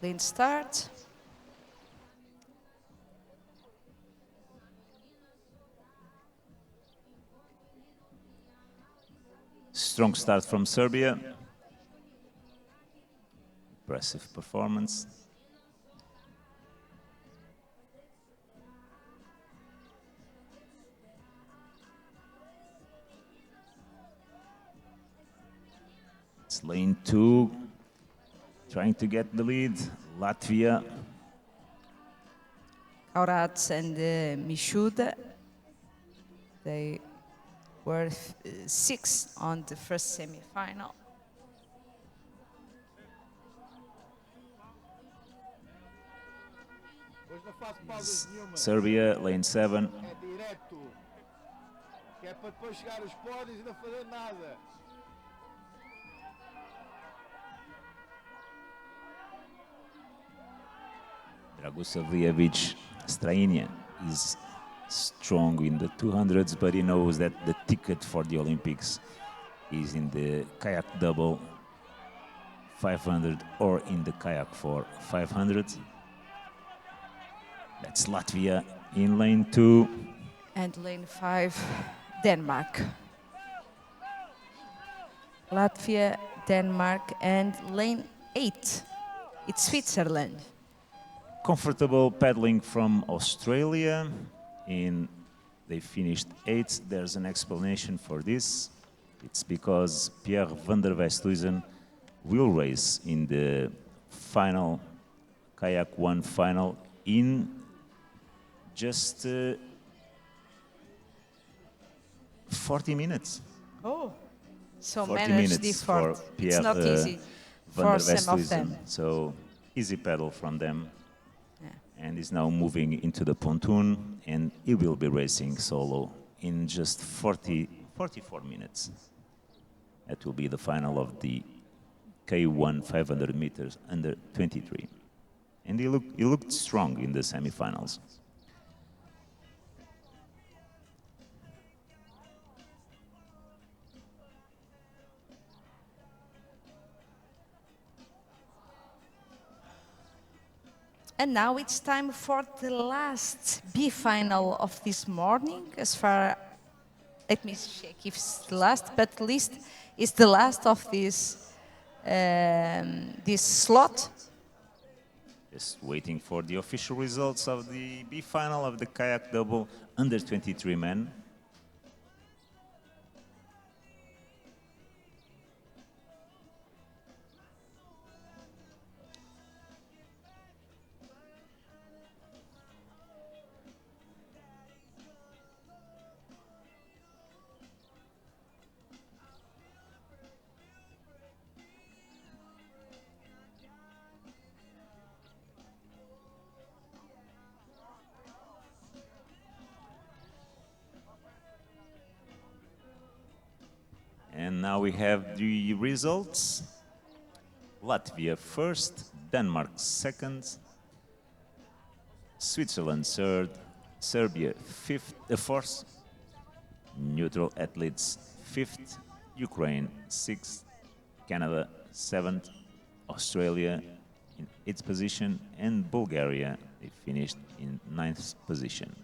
Lane start. Strong start from Serbia. Impressive performance. It's lane 2, trying to get the lead. Latvia. Kaurats and Mishud, they were 6 on the first semi-final. Serbia, lane 7. É direto. Que é para depois chegar aos pódios e não fazer nada. Dragosavljevic Strainia is strong in the 200s, but he knows that the ticket for the Olympics is in the kayak double 500 or in the kayak for 500. That's Latvia in lane 2. And lane 5, Denmark. Latvia, Denmark, and lane 8, it's Switzerland. Comfortable paddling from Australia. They finished 8th. There's an explanation for this. It's because Pierre van der Westhuizen will race in the final, Kayak 1 final, in just 40 minutes. Oh, so 40 manage minutes the for effort. Pierre It's not easy van for der some of Westhuizen. them. So easy paddle from them. Yeah. And is now moving into the pontoon, and he will be racing solo in just 44 minutes. That will be the final of the K1 500 meters under 23. And he looked strong in the semifinals. And now it's time for the last B final of this morning. Let me check if it's the last, but at least it's the last of this slot. Just waiting for the official results of the B final of the kayak double under 23 men. And now we have the results. Latvia first, Denmark second, Switzerland third, Serbia fourth, neutral athletes fifth, Ukraine sixth, Canada seventh, Australia in eighth position, and Bulgaria, they finished in ninth position.